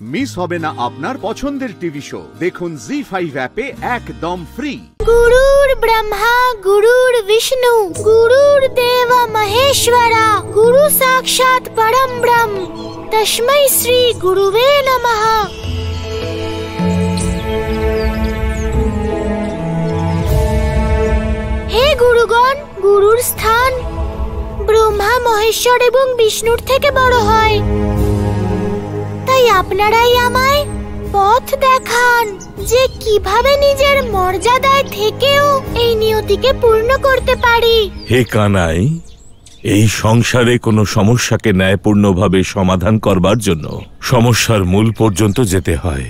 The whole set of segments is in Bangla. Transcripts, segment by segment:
মিস হবে না আপনার পছন্দের টিভি শো। দেখুন জি5 অ্যাপে একদম ফ্রি। গুরুর ব্রহ্মা গুরুর বিষ্ণু গুরুর দেব মহেশ্বরা গুরু সাক্ষাৎ পরম ব্রহ্ম তস্मै শ্রী গুরুবে নমঃ। হে গুরুগণ, গুরুর স্থান ব্রহ্মা মহেশ্বর এবং বিষ্ণুর থেকে বড় হয়, তাই আপনারাই আমায় পথ দেখান যে কিভাবে নিজের মর্যাদায় থেকেও এই নিয়তিকে পূর্ণ করতে পারি। হে কানাই, এই সংসারে কোনো সমস্যাকে ন্যায়পূর্ণভাবে সমাধান করবার জন্য সমস্যার মূল পর্যন্ত যেতে হয়।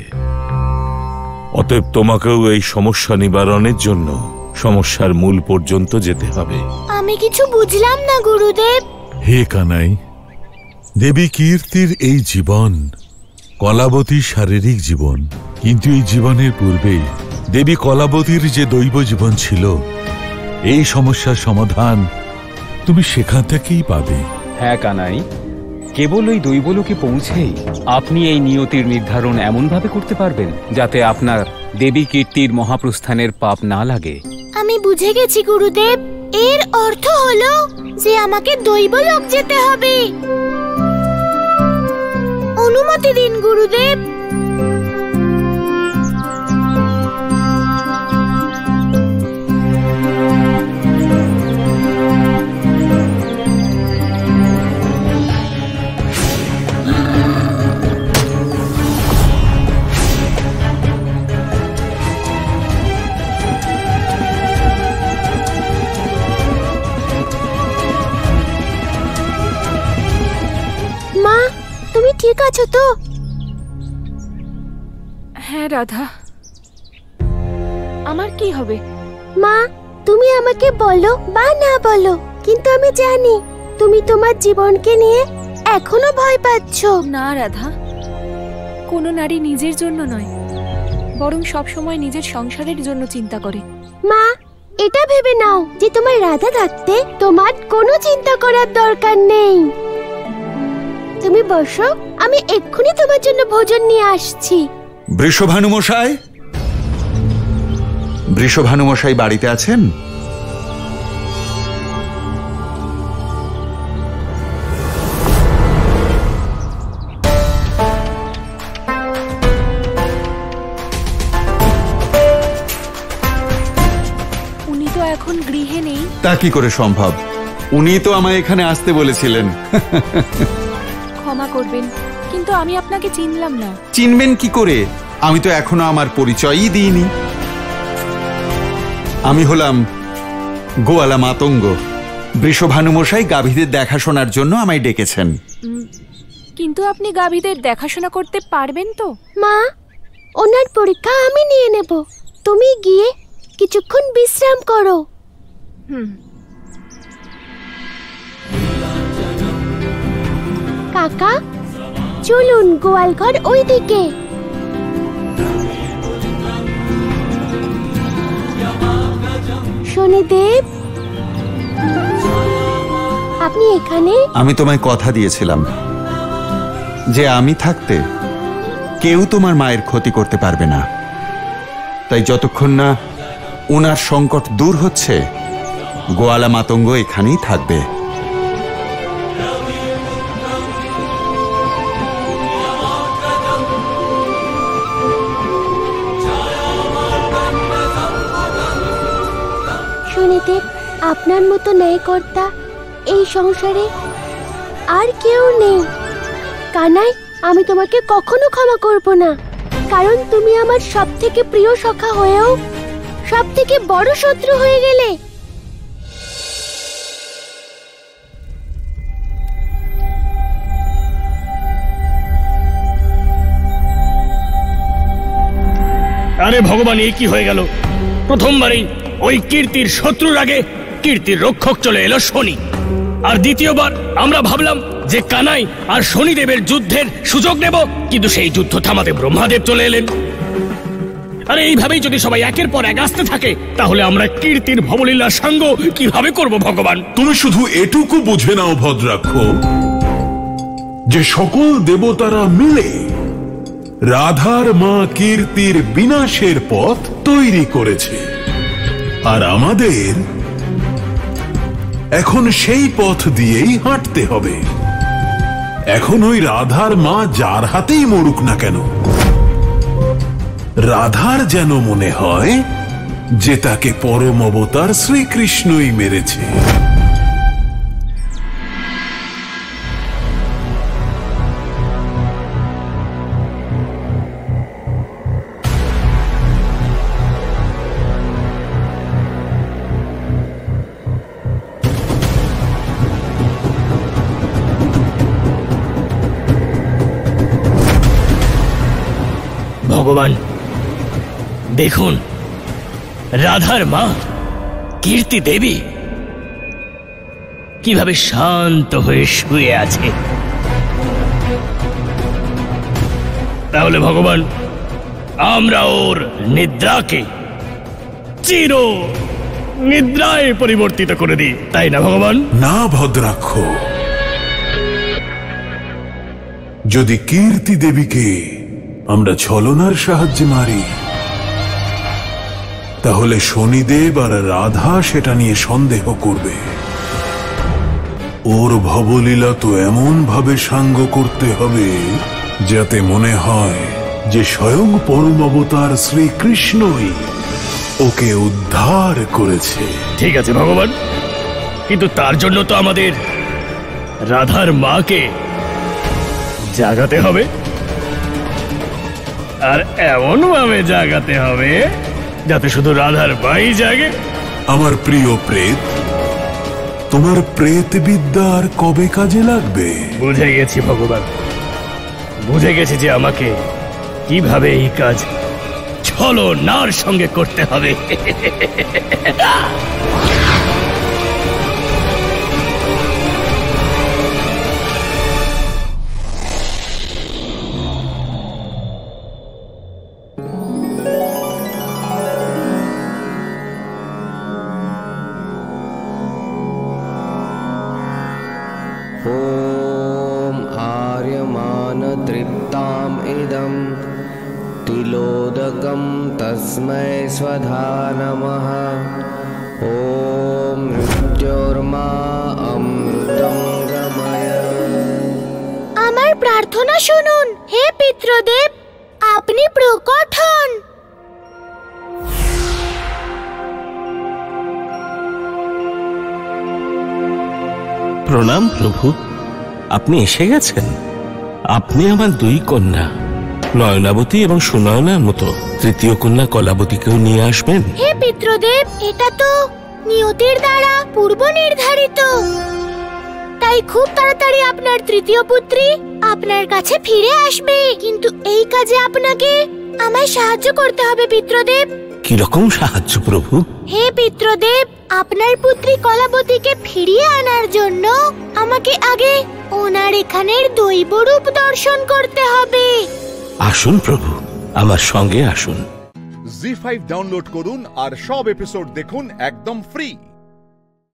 অতএব তোমাকেও এই সমস্যা নিবারণের জন্য সমস্যার মূল পর্যন্ত যেতে হবে। আমি কিছু বুঝলাম না গুরুদেব। হে কানাই, দেবী কীর্তির এই জীবন কলাবতীর শারীরিক জীবন, কিন্তু এই জীবনের পূর্বে দেবী কলাবতীর যে দৈব জীবন ছিল, এই সমস্যার সমাধান তুমি সেখান থেকেই পাবে। হ্যাঁ কানাই, কেবল ওই দৈবলোকে পৌঁছেই আপনি এই নিয়তির নির্ধারণ এমনভাবে করতে পারবেন যাতে আপনার দেবী কীর্তির মহাপ্রস্থানের পাপ না লাগে। আমি বুঝে গেছি গুরুদেব। এর অর্থ হলো যে আমাকে দৈবলোক যেতে হবে। অনুমতি দিন গুরুদেব। মা, তুমি ঠিক আছো তো? হ্যাঁ রাধা, আমার কি হবে? মা, তুমি আমাকে বলো বা না বলো, কিন্তু আমি জানি তুমি তোমার জীবনকে নিয়ে এখনো ভয় পাচ্ছ। না রাধা, কোনো নারী নিজের জন্য নয়, বরং সব সময় নিজের সংসারের জন্য চিন্তা করে। মা, এটা ভেবে নাও যে তোমার রাধা থাকতে তোমার কোনো চিন্তা করার দরকার নেই। তুমি বসো, আমি এক্ষুনি তোমার জন্য ভোজন নিয়ে আসছি। বৃষভানুমশাই, বৃষভানুমশাই বাড়িতে আছেন? উনি তো এখন গৃহে নেই। তা কি করে সম্ভব? উনি তো আমায় এখানে আসতে বলেছিলেন। ক্ষমা করবেন, কিন্তু আমি আপনাকে চিনলাম না। চিনবেন কি করে? আমি তো এখনো আমার পরিচয়ই দিইনি। আমি হলাম গোয়ালা মাতঙ্গ। বৃষভানুমশাই গাভীদের দেখাশোনার জন্য আমায় ডেকেছেন। কিন্তু আপনি গাভীদের দেখাশোনা করতে পারবেন তো? মা, ওনার পরীক্ষা আমি নিয়ে নেব, তুমি গিয়ে কিছুক্ষণ বিশ্রাম করো। কাকা, চলুন, গোয়ালঘর ওইদিকে। শনিদেব, আপনি এখানে? আমি তোমায় কথা দিয়েছিলাম যে আমি থাকতে কেউ তোমার মায়ের ক্ষতি করতে পারবে না, তাই যতক্ষণ না ওনার সংকট দূর হচ্ছে গোয়ালা মাতঙ্গ এখানেই থাকবে। শনিদেব, আপনার মতো ন্যায়কর্তা এই সংসারে আর কেউ নেই। কানাই, আমি তোমাকে কখনো ক্ষমা করব না, কারণ তুমি আমার সব থেকে প্রিয় সখা হয়েও সব থেকে বড় শত্রু হয়ে গেলে। আরে ভগবান, এ কি হয়ে গেল? প্রথমবারেই ওই কীর্তির শত্রুর আগে কীর্তির রক্ষক চলে এলো শনি, আর দ্বিতীয়বার আমরা ভাবলাম যে কানাই আর শনিদেবের যুদ্ধের সুযোগ নেব, কিন্তু সেই যুদ্ধ থামাতে ব্রহ্মাদেব চলে এলেন। আরে এইভাবেই যদি সবাই একের পর এক আসতে থাকে, তাহলে আমরা কীর্তির ভবলীলার সঙ্গ কিভাবে করব ভগবান? তুমি শুধু এটুকু বুঝে নাও ভদ্রাক্ষ, যে সকল দেবতারা মিলে রাধার মা কীর্তির বিনাশের পথ তৈরি করেছে, আর আমাদের এখন সেই পথ দিয়েই হাঁটতে হবে। এখন ওই রাধার মা যার হাতেই মরুক না কেন, রাধার যেন মনে হয় যে তাকে পরম অবতার শ্রীকৃষ্ণই মেরেছে। ভগবান দেখুন, রাধার মা কীর্তি দেবী কিভাবে শান্ত হয়ে শুয়ে আছে। তাহলে ভগবান, আমরা ওর নিদ্রাকে চির নিদ্রায় পরিবর্তিত করে দিই, তাই না ভগবান? না ভদ্রাক্ষ, যদি কীর্তি দেবীকে আমরা ছলনার সাহায্যে মারি, তাহলে শনিদেব আর রাধা সেটা নিয়ে সন্দেহ করবে। ওর ভবলীলা তো এমন ভাবে সাঙ্গ করতে হবে যাতে মনে হয় যে স্বয়ং পরম অবতার শ্রীকৃষ্ণই ওকে উদ্ধার করেছে। ঠিক আছে ভগবান, কিন্তু তার জন্য তো আমাদের রাধার মাকে জাগাতে হবে, আর এমন ভাবে জাগাতে হবে যাতে শুধু রাধার মাই জাগে। আমার প্রিয় প্রেত, তোমার প্রেত বিদ্যা আর কবে কাজে লাগবে? বুঝে গেছি ভগবান, বুঝে গেছি যে আমাকে কিভাবে এই কাজ ছলনার সঙ্গে করতে হবে। ॐ आर्यमानतृप्ताम् इदं तिलोदकं तस्मै स्वधा नमः। ॐ मृत्योर्मा अमृतं गमय। আমার প্রার্থনা শুনুন হে পিতৃদেব, আপনি প্রকট হন। প্রণাম প্রভু, আপনি এসে গেছেন। আপনি আমার দুই কন্যা নয়নাবতী এবং সুনয়নার মতো তৃতীয় কন্যা কলাবতীকেও নিয়ে আসবেন। হে পিতৃদেব, এটা তো নিয়তির দ্বারা পূর্ব নির্ধারিত, তাই খুব তাড়াতাড়ি আপনার তৃতীয় পুত্রী আপনার কাছে ফিরে আসবে। কিন্তু এই কাজে আপনাকে আমায় সাহায্য করতে হবে পিতৃদেব। কিরকম সাহায্য প্রভু? হে পিতৃদেব, আপনার পুত্রী কলাবতীকে ফিরিয়ে আনার জন্য আমাকে আগে ওনার এখানের দৈব রূপ দর্শন করতে হবে। আসুন প্রভু, আমার সঙ্গে আসুন। জি5 ডাউনলোড করুন আর সব এপিসোড দেখুন একদম ফ্রি।